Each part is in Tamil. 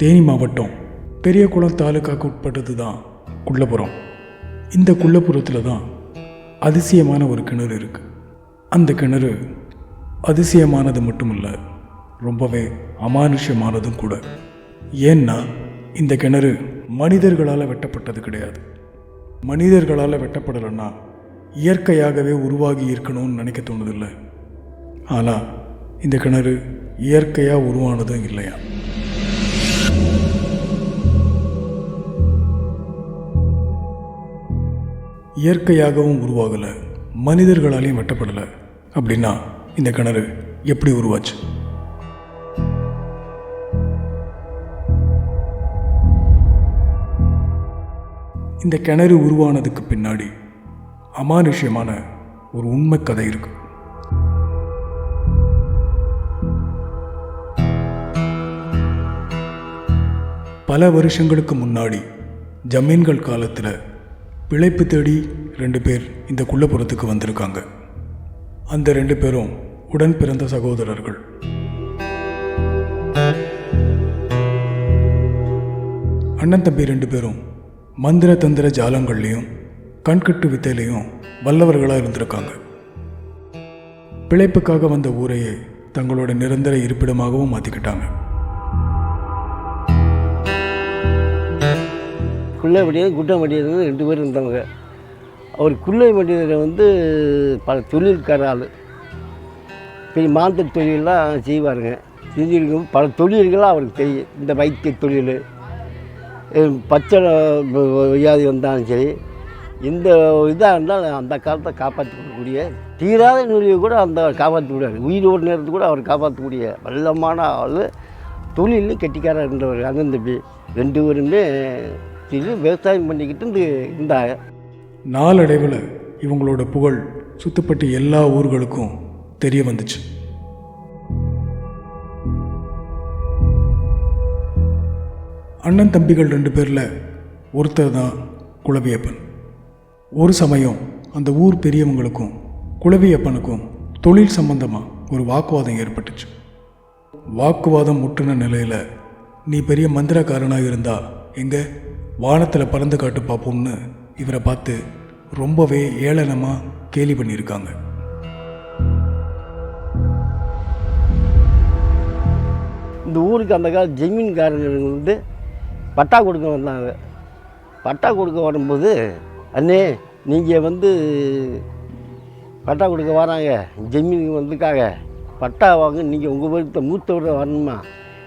தேனி மாவட்டம் பெரியகுளம் தாலுக்காவுக்கு உட்பட்டது தான் குள்ளப்புறம். இந்த குள்ளப்புறத்தில் தான் அதிசயமான ஒரு கிணறு இருக்குது. அந்த கிணறு அதிசயமானது மட்டும் இல்லை, ரொம்பவே அமானுஷ்யமானதும் கூட. ஏன்னா இந்த கிணறு மனிதர்களால் வெட்டப்பட்டது கிடையாது. மனிதர்களால் வெட்டப்படலைன்னா இயற்கையாகவே உருவாகி இருக்கணும்னு நினைக்க தோணுதில்லை. ஆனால் இந்த கிணறு இயற்கையாக உருவானதும் இல்லையா. இயற்கையாகவும் உருவாகலை, மனிதர்களாலையும் வெட்டப்படலை. அப்படின்னா இந்த கிணறு எப்படி உருவாச்சு? இந்த கிணறு உருவானதுக்கு பின்னாடி அமானுஷ்யமான ஒரு உண்மை கதை இருக்கு. பல வருஷங்களுக்கு முன்னாடி ஜமீன்கள் காலத்தில் பிழைப்பு தேடி 2 பேர் இந்த குள்ளப்புறத்துக்கு வந்திருக்காங்க. அந்த 2 பேரும் உடன் பிறந்த சகோதரர்கள். அண்ணன் தம்பி 2 பேரும் மந்திர தந்திர ஜாலங்கள்லையும் கண்கட்டு வித்தையிலையும் வல்லவர்களாக இருந்திருக்காங்க. பிழைப்புக்காக வந்த ஊரையே தங்களோட நிரந்தர இருப்பிடமாகவும் மாற்றிக்கிட்டாங்க. குள்ளை மனிதர் குட்டை மனிதர் 2 பேர் இருந்தவங்க. அவர் குள்ளை மனிதரை பல தொழில்கார ஆள், பெரிய மாந்த தொழிலெலாம் செய்வாருங்க. செஞ்சுருக்கும் பல தொழில்களாக அவருக்கு தெரியும். இந்த வைத்திய தொழில், பச்சை வியாதி வந்தாலும் சரி, எந்த இதாக இருந்தாலும் அந்த காலத்தை காப்பாற்றக்கூடிய தீராத நோயை கூட அந்த காப்பாற்றக்கூடியார். உயிரோடு நேரத்து கூட அவர் காப்பாற்றக்கூடிய வல்லமான ஆள், தொழிலையும் கெட்டிக்காராக இருந்தவர். அண்ணன் தம்பி 2 பேருமே விவசாயம் பண்ணிக்கிட்டு இருந்தாங்க. நாளடைவில் இவங்களோட புகழ் சுத்தப்பட்டு எல்லா ஊர்களுக்கும் தெரிய வந்துச்சு. அண்ணன் தம்பிகள் 2 பேரில் ஒருத்தர் தான் குலவியப்பன். ஒரு சமயம் அந்த ஊர் பெரியவங்களுக்கும் குலவியப்பனுக்கும் தொழில் சம்பந்தமாக ஒரு வாக்குவாதம் ஏற்பட்டுச்சு. வாக்குவாதம் முற்றின நிலையில், நீ பெரிய மந்திரக்காரனாக இருந்தா எங்கே வானத்தில் பறந்து காட்டு பார்ப்போம்னு இவரை பார்த்து ரொம்பவே ஏளனமாக கேலி பண்ணியிருக்காங்க. இந்த ஊருக்கு அந்த கால ஜமீன்காரங்க பட்டா கொடுக்க வந்தாங்க. பட்டா கொடுக்க வரும்போது, அண்ணே நீங்கள் பட்டா கொடுக்க வராங்க, ஜமீனுக்கு வந்துக்காக பட்டா வாங்க, நீங்கள் உங்கள் வீட்டு மூத்தவரை வரணுமா,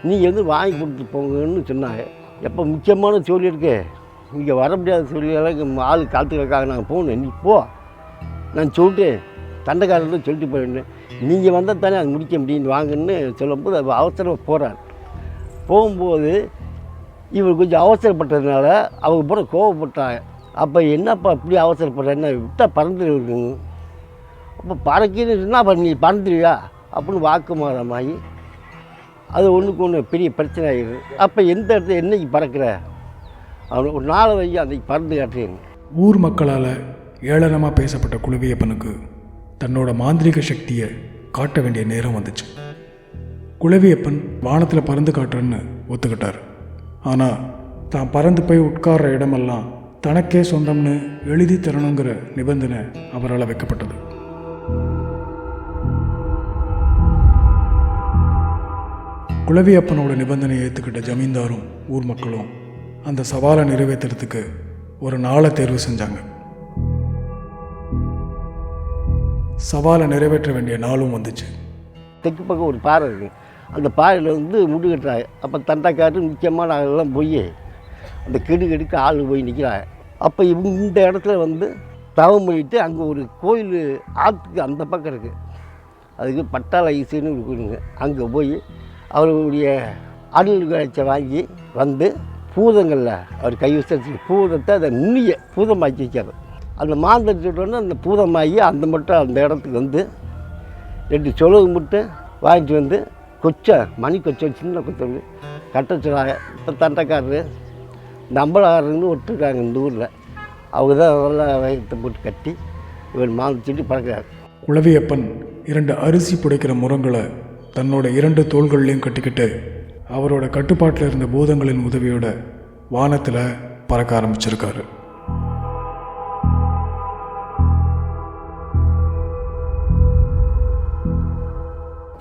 நீங்கள் வாங்கி கொடுத்துட்டு போங்கன்னு சொன்னாங்க. எப்போ முக்கியமான சொல்லி இருக்கு, இங்கே வர முடியாத சொல்லி ஆள் காத்துக்கிறதுக்காக நாங்கள் போகணும், நீ போ நான் சொல்லிட்டு தண்டைக்காரர்கிட்ட சொல்லிட்டு போயிடணும், நீங்கள் வந்தால் தானே அது முடிக்க முடியும்னு வாங்கன்னு சொல்லும்போது அவர் அவசரமாக போகிறார். போகும்போது இவர் கொஞ்சம் அவசரப்பட்டதுனால அவங்க போட கோவப்பட்டாங்க. அப்போ என்னப்பா இப்படி அவசரப்படுற, என்ன விட்டால் பறந்துருக்குங்க, அப்போ பறக்கின்னு சொன்னால் நீ பறந்துடுவியா அப்படின்னு வாக்குமாறமாகி அது ஒன்றுக்கு ஒன்று பெரிய பிரச்சனை ஆகிடுது. அப்போ எந்த இடத்துல என்னைக்கு பறக்கிற, அவனுக்கு ஒரு 4 வயசு அன்றைக்கி பறந்து காட்டுறேன். ஊர் மக்களால் ஏளனமாக பேசப்பட்ட குலவியப்பனுக்கு தன்னோட மாந்திரிக சக்தியை காட்ட வேண்டிய நேரம் வந்துச்சு. குலவியப்பன் வானத்தில் பறந்து காட்டுறன்னு ஒத்துக்கிட்டார். ஆனால் தான் பறந்து போய் உட்கார்ற இடமெல்லாம் தனக்கே சொந்தம்னு எழுதி தரணுங்கிற நிபந்தனை அவரால் வைக்கப்பட்டது. குலவியப்பனோட நிபந்தனையை ஏற்றுக்கிட்ட ஜமீன்தாரும் ஊர் மக்களும் அந்த சவாலை நிறைவேற்றுறதுக்கு ஒரு நாளை தேர்வு செஞ்சாங்க. சவாலை நிறைவேற்ற வேண்டிய நாளும் வந்துச்சு. தெற்கு பக்கம் ஒரு பாறை இருக்குது, அந்த பாறையில் முடி கட்டுறாங்க. அப்போ தண்டைக்காட்டு முக்கியமான ஆளெல்லாம் போய் அந்த கெடுக்க ஆள் போய் நிற்கிறாங்க. அப்போ இந்த இடத்துல தவம் பண்ணிட்டு அங்கே ஒரு கோயில் ஆற்றுக்கு அந்த பக்கம் இருக்குது, அதுக்கு பட்டாள ஈசுன்னு இருக்குங்க. அங்கே போய் அவருடைய அருள் காட்சியை வாங்கி பூதங்களில் அவர் கைவசத்துக்கு பூதத்தை அதை நுண்ணிய பூதமாக்கி வைக்கிறது. அந்த மாந்தரிச்சுட்டோன்னே அந்த பூதமாகி அந்த மட்டும் அந்த இடத்துக்கு 2 சொலவு மட்டும் வாங்கிட்டு கொச்சை மணி கொச்சை சின்ன கொச்சை கட்ட சொல்லாங்க. இப்போ தண்டைக்காரரு இந்த அம்பலக்காரருன்னு ஒருத்தருக்காங்க இந்த ஊரில், அவங்க தான் அதெல்லாம் வயத்தை போட்டு கட்டி இவர் மாந்திச்சுட்டு பறக்கிறார். குலவியப்பன் 2 அரிசி புடைக்கிற முரங்களை தன்னோட 2 தோள்கள்லையும் கட்டிக்கிட்டு அவரோட கட்டுப்பாட்டில் இருந்த பூதங்களின் உதவியோட வானத்தில் பறக்க ஆரம்பிச்சிருக்காரு.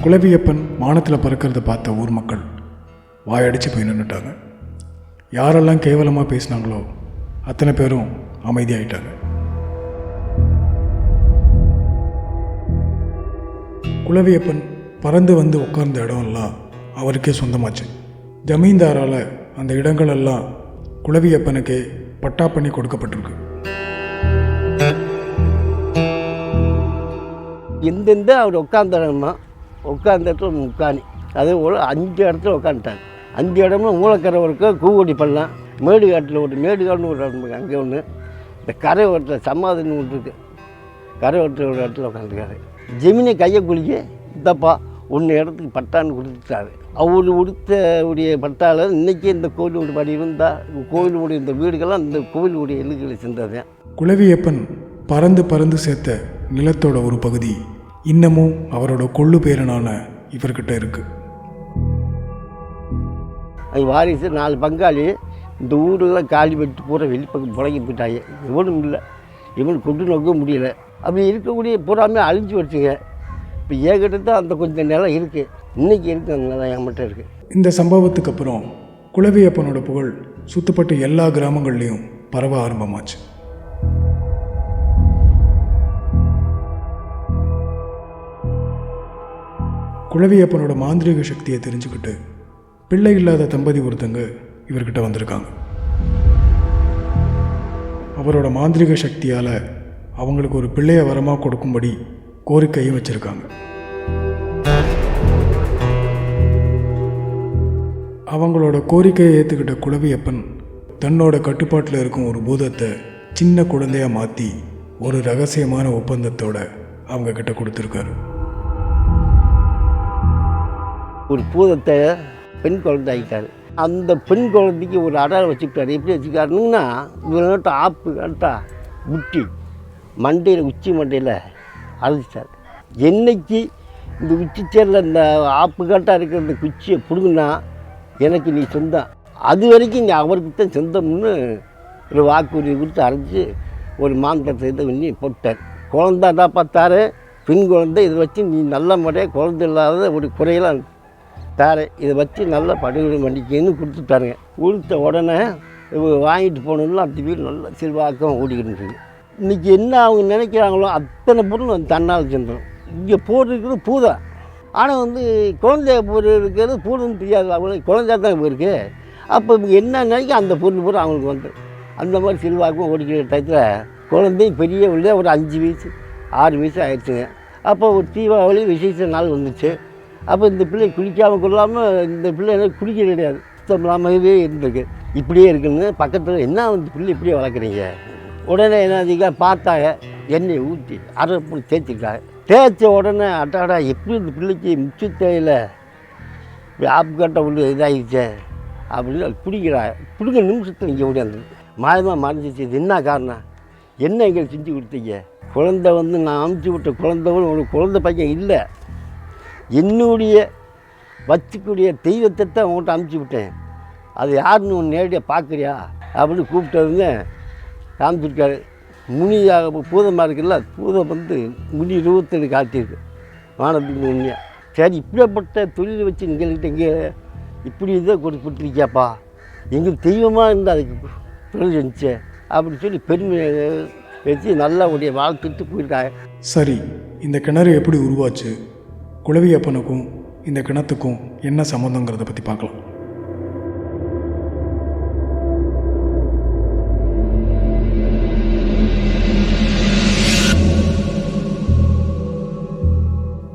குலவியப்பன் வானத்தில் பறக்கிறத பார்த்த ஊர் மக்கள் வாயடிச்சு போய் நின்றுட்டாங்க. யாரெல்லாம் கேவலமாக பேசினாங்களோ அத்தனை பேரும் அமைதியாயிட்டாங்க. குலவியப்பன் பறந்து வந்து உட்கார்ந்த இடம்லாம் அவருக்கே சொந்தமாச்சு. ஜமீன்தாரால் அந்த இடங்களெல்லாம் குலவியப்பனுக்கே பட்டா பண்ணி கொடுக்கப்பட்டிருக்கு. எந்தெந்த அவர் உட்கார்ந்த இடமா உட்கார்ந்த இடத்துல முக்காணி அதே போல் 5 இடத்துல உட்காந்துட்டாங்க. 5 இடமும் மூலக்கரை இருக்க கூவடி பள்ளம், மேடுகாட்டில் மேடுகாடுன்னு ஒரு இடம் அங்கே ஒன்று, இந்த கரை ஓட்டத்தில் சமாதின்னு ஒன்று இருக்குது, கரை ஓட்டத்தில் ஒரு இடத்துல உட்காந்துருக்காரு. ஜெமினை கையை குளிக்க இந்தப்பா ஒன்று இடத்துக்கு பட்டான்னு கொடுத்துட்டாரு. அவர் கொடுத்த உடைய பட்டால் இன்றைக்கி இந்த கோயிலுடைய படி இருந்தால் கோயிலுடைய இந்த வீடுகள்லாம் இந்த கோயிலுடைய எல்லுகளை சென்றது. குலவியப்பன் பறந்து பறந்து சேர்த்த நிலத்தோட ஒரு பகுதி இன்னமும் அவரோட கொள்ளு பேரனான இவர்கிட்ட இருக்குது. அது வாரிசு 4 பங்காளி இந்த ஊரெல்லாம் காலி வெட்டி பூரா வெளிப்பக்கம் புழங்கி போயிட்டாங்க. இவனும் இல்லை, இவனுக்கு கொண்டு நோக்க முடியல. அப்படி இருக்கக்கூடிய பூராமே அழிஞ்சு வச்சுங்க. இப்போ ஏகிட்ட தான் அந்த கொஞ்சம் நிலம் இருக்குது, இன்றைக்கி இருக்குது அந்த நிலம் என்கிட்ட இருக்குது. இந்த சம்பவத்துக்கு அப்புறம் குலவியப்பனோட புகழ் சுத்தப்பட்ட எல்லா கிராமங்கள்லேயும் பரவ ஆரம்பமாச்சு. குலவியப்பனோட மாந்திரீக சக்தியை தெரிஞ்சுக்கிட்டு பிள்ளை இல்லாத தம்பதி ஒருத்தங்க இவர்கிட்ட வந்திருக்காங்க. அவரோட மாந்திரீக சக்தியால் அவங்களுக்கு ஒரு பிள்ளையை வரமாக கொடுக்கும்படி கோரிக்கையும் வச்சுருக்காங்க. அவங்களோட கோரிக்கையை ஏற்றுக்கிட்ட குலவியப்பன் தன்னோட கட்டுப்பாட்டில் இருக்கும் ஒரு பூதத்தை சின்ன குழந்தையாக மாற்றி ஒரு ரகசியமான ஒப்பந்தத்தோட அவங்க கிட்ட கொடுத்துருக்காரு. ஒரு பூதத்தை பெண் குழந்தை ஆகிட்டார். அந்த பெண் குழந்தைக்கு ஒரு அடையாளம் வச்சுக்கிட்டாரு. எப்படி வச்சுக்காருன்னா, இவர்கிட்ட ஆப்பு கட்டா முட்டி மண்டையில் உச்சி மண்டையில் அரைச்சிட்டார். என்னைக்கு இந்த உச்சி சேரில் இந்த ஆப்பு கட்டாக இருக்கிற இந்த குச்சியை பிடுங்குனா எனக்கு நீ சொந்தம், அது வரைக்கும் நீ அவருக்கு தான் சொந்தம்னு ஒரு வாக்குறுதி கொடுத்து அரைச்சி ஒரு மாந்தத்தை இதை பண்ணி போட்டார். குழந்தைடா பார்த்தாரு, பெண் குழந்தை, இதை வச்சு நீ நல்ல முறையாக குழந்தை இல்லாத ஒரு குறையெல்லாம் தாரு, இதை வச்சு நல்லா படுகொலை பண்ணிக்கன்னு கொடுத்துட்டாருங்க. கொடுத்த உடனே வாங்கிட்டு போகணுன்னா அந்த வீடு நல்லா செல்வாக்கம் ஓடிக்கிட்டு இருக்குது. இன்றைக்கி என்ன அவங்க நினைக்கிறாங்களோ அத்தனை பொருள் தன்னால் சென்றோம். இங்கே போட்டுருக்கிறது பூதா, ஆனால் குழந்தைய பொருள் இருக்கிறது பூதுன்னு தெரியாது, அவங்களுக்கு குழந்தையா தான் போயிருக்கு. அப்போ இவங்க என்ன நினைக்க அந்த பொருள் பூரா அவங்களுக்கு அந்த மாதிரி செல்வாக்கம் ஓடிக்கிற டயத்தில் குழந்தையும் பெரிய உள்ள ஒரு 5 வயசு 6 வயசு ஆயிடுச்சுங்க. அப்போ ஒரு தீபாவளி விசேஷ நாள் வந்துச்சு. அப்போ இந்த பிள்ளை குளிக்காமல் கொள்ளாமல் இந்த பிள்ளை என்ன குளிக்க கிடையாது, சுத்தம் இல்லாமவே இருந்திருக்கு. இப்படியே இருக்குன்னு பக்கத்தில் என்ன இந்த பிள்ளை இப்படியே வளர்க்குறீங்க. உடனே என்ன பார்த்தாங்க, எண்ணெயை ஊற்றி அரைப்பூ தேய்ச்சிக்கிட்டாங்க. தேய்ச்ச உடனே அட்டாடா எப்படி இந்த பிள்ளைக்கு முச்சு தேயில ஆப்பு கட்ட உள்ள இதாகிடுச்சே அப்படின்னு அது பிடிக்கிறாங்க. பிடிக்க நிமிஷத்தில் இங்கே ஓடியாந்து மாயமாக மறைஞ்சிச்சு. இது என்ன காரணம், என்ன எங்களுக்கு செஞ்சு கொடுத்தீங்க? குழந்தை நான் அமுச்சு விட்ட குழந்தைகள் உங்களுக்கு குழந்தை பையன் இல்லை, என்னுடைய வச்சுக்கூடிய தெய்வத்தை தான் உங்கள்கிட்ட அமுச்சு விட்டேன், அது யாருன்னு ஒன்று நேரடியாக பார்க்குறியா அப்படின்னு கூப்பிட்டதுங்க. காமிச்சிருக்காரு. முனியாக பூதமாக இருக்குல்ல, பூதம் முனி ரூபத்தில் காட்டியிருக்கு வானத்துக்கு உண்மையாக. சரி, இப்படிப்பட்ட தொழிலை வச்சு எங்கள்கிட்ட இங்கே இப்படி இதை கொடுத்துருக்கியாப்பா, எங்களுக்கு தெய்வமாக இருந்தால் அதுக்கு தொழில் செஞ்சு அப்படின்னு சொல்லி பெருமையை வச்சு நல்லா உடைய வாழ்த்துட்டு போயிருக்காங்க. சரி, இந்த கிணறு எப்படி உருவாச்சு, குலவியப்பனுக்கும் இந்த கிணத்துக்கும் என்ன சம்மந்தங்கிறத பற்றி பார்க்கலாம்.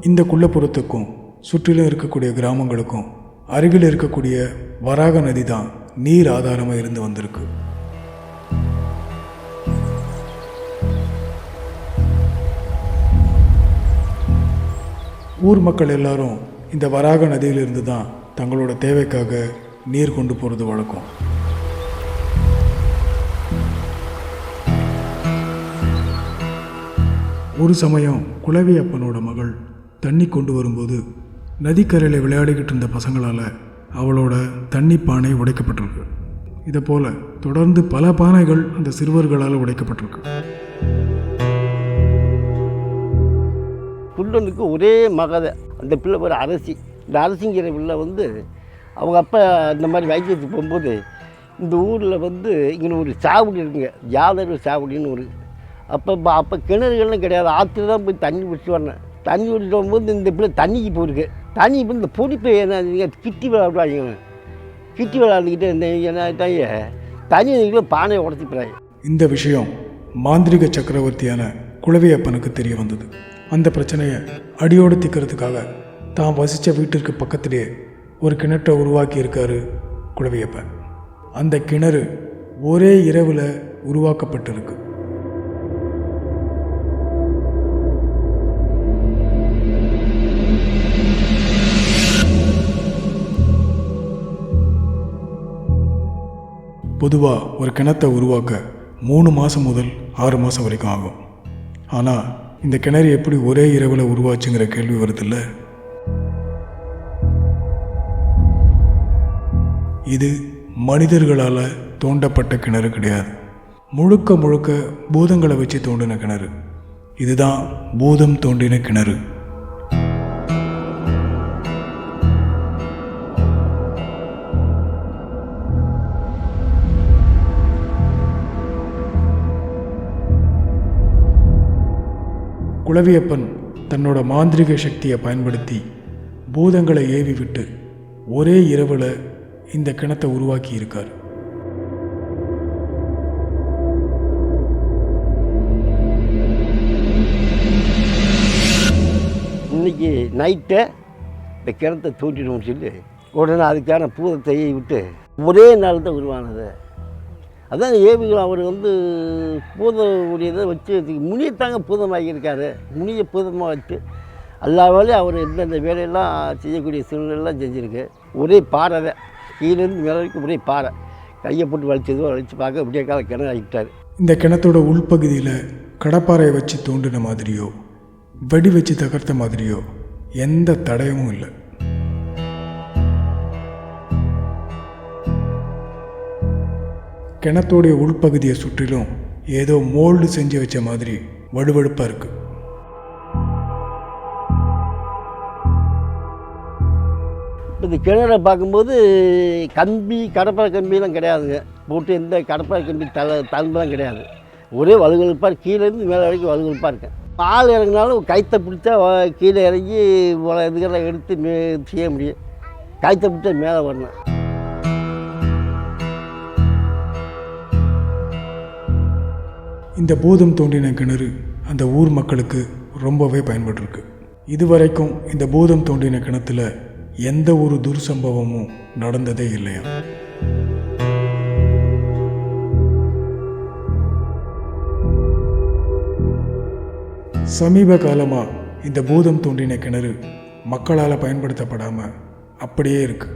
இந்த குள்ளப்புறத்துக்கும் சுற்றிலும் இருக்கக்கூடிய கிராமங்களுக்கும் அருகில் இருக்கக்கூடிய வராக நதி தான் நீர் ஆதாரமாக இருந்து வந்திருக்கு. ஊர் மக்கள் எல்லாரும் இந்த வராக நதியிலிருந்து தான் தங்களோட தேவைக்காக நீர் கொண்டு போகிறது வழக்கம். ஒரு சமயம் குலவியப்பனோட மகள் தண்ணி கொண்டு வரும்போது நதிக்கரையில் விளையாடிக்கிட்டு இருந்த பசங்களால் அவளோட தண்ணி பானை உடைக்கப்பட்டிருக்கு. இதை போல் தொடர்ந்து பல பானைகள் அந்த சிறுவர்களால் உடைக்கப்பட்டிருக்கு. குள்ளனுக்கு ஒரே மகதை, அந்த பிள்ளை ஒரு அரசி. இந்த அரசிங்கிற பிள்ளை வந்து அவங்க அப்பா இந்த மாதிரி வைத்தியத்துக்கு போகும்போது இந்த ஊரில் வந்து இங்கே ஒரு சாவடி இருக்குங்க, ஜாதக சாவடின்னு ஒரு. அப்போ கிணறுகள்லாம் கிடையாது, ஆற்றுல தான் போய் தண்ணி பிடிச்சி வரணும். தண்ணி பிடிச்சிட்டு வரும்போது இந்த பிள்ளை தண்ணிக்கு போயிருக்கு. தண்ணி இப்போ இந்த பொடிப்பை என்ன கிட்டி விளையாடுவாங்க, கிட்டி விளையாண்டுக்கிட்டு என்ன தண்ணி பானையை உடச்சிக்கிறாங்க. இந்த விஷயம் மாந்திரிக சக்கரவர்த்தியான குலவியப்பனுக்கு தெரிய வந்தது. அந்த பிரச்சனையை அடியோடு தீர்க்கிறதுக்காக தான் வசித்த வீட்டிற்கு பக்கத்திலேயே ஒரு கிணற்றை உருவாக்கி இருக்காரு குலவியப்பன். அந்த கிணறு ஒரே இரவில் உருவாக்கப்பட்டிருக்கு. பொதுவாக ஒரு கிணத்தை உருவாக்க 3 மாதம் முதல் 6 மாதம் வரைக்கும் ஆகும். ஆனால் இந்த கிணறு எப்படி ஒரே இரவில் உருவாச்சுங்கிற கேள்வி வருதில்ல. இது மனிதர்களால் தோண்டப்பட்ட கிணறு கிடையாது, முழுக்க முழுக்க பூதங்களை வச்சு தோண்டின கிணறு. இதுதான் பூதம் தோண்டின கிணறு. குலவியப்பன் தன்னோட மாந்திரிக சக்தியை பயன்படுத்தி பூதங்களை ஏவி விட்டு ஒரே இரவில் இந்த கிணத்தை உருவாக்கி இருக்கார். இன்னைக்கு நைட்டை இந்த கிணத்தை தூண்டிடணும்னு சொல்லி உடனே அதுக்கான பூதத்தை விட்டு ஒரே நாள் தான் உருவானது. அதான் ஏவிகள் அவர் வந்து பூதமுடியதை வச்சு முனியத்தாங்க பூதமாகியிருக்காரு. முனியை பூதமாக வச்சு எல்லா வேலையும் அவர் எந்தெந்த வேலையெல்லாம் செய்யக்கூடிய சூழ்நிலையெல்லாம் செஞ்சுருக்கு. ஒரே பாறை தான், கீழேருந்து மேலே வரைக்கும் ஒரே பாறை. கையை போட்டு வலிச்சு பார்க்க விடிய கால கிணறு ஆகிட்டார். இந்த கிணத்தோட உள்பகுதியில் கடப்பாறையை வச்சு தோண்டின மாதிரியோ வெடி வச்சு தகர்த்த மாதிரியோ எந்த தடயமும் இல்லை. கிணத்தோடைய உள்பகுதியை சுற்றிலும் ஏதோ மோல்டு செஞ்சு வச்ச மாதிரி வடுவடுப்பாக இருக்குது. இந்த கிணறை பார்க்கும்போது கம்பி கடப்பாறை கம்பியெல்லாம் கிடையாதுங்க, போட்டு எந்த கடப்பாறை கம்பி தளம்பெல்லாம் கிடையாது. ஒரே வலுவழுப்பாக கீழேருந்து மேலே வரைக்கும் வலுவழுப்பாக இருக்கேன். ஆள் இறங்கினாலும் கைத்தை பிடிச்சா கீழே இறங்கி இதுக்கெல்லாம் எடுத்து செய்ய முடியும். கைத்தை பிடிச்சா மேலே வரணும். இந்த பூதம் தோண்டின கிணறு அந்த ஊர் மக்களுக்கு ரொம்பவே பயன்பட்டுருக்கு. இதுவரைக்கும் இந்த பூதம் தோண்டின கிணத்துல எந்த ஒரு துர்சம்பவமும் நடந்ததே இல்லையா. சமீப காலமாக இந்த பூதம் தோண்டின கிணறு மக்களால் பயன்படுத்தப்படாமல் அப்படியே இருக்கு.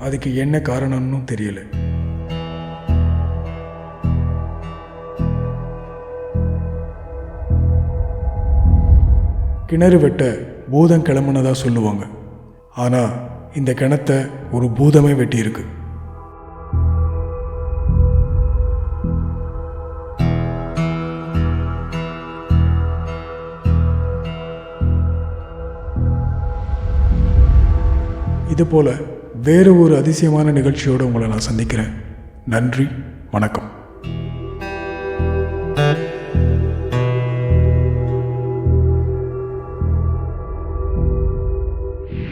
அதுக்கு என்ன காரணம்னு தெரியல. கிணறு வெட்ட பூதம் கிளம்புனதா சொல்லுவாங்க. ஆனால் இந்த கிணத்தை ஒரு பூதமே வெட்டியிருக்கு. இதுபோல் வேறு ஒரு அதிசயமான நிகழ்ச்சியோடு உங்களை நான் சந்திக்கிறேன். நன்றி, வணக்கம்.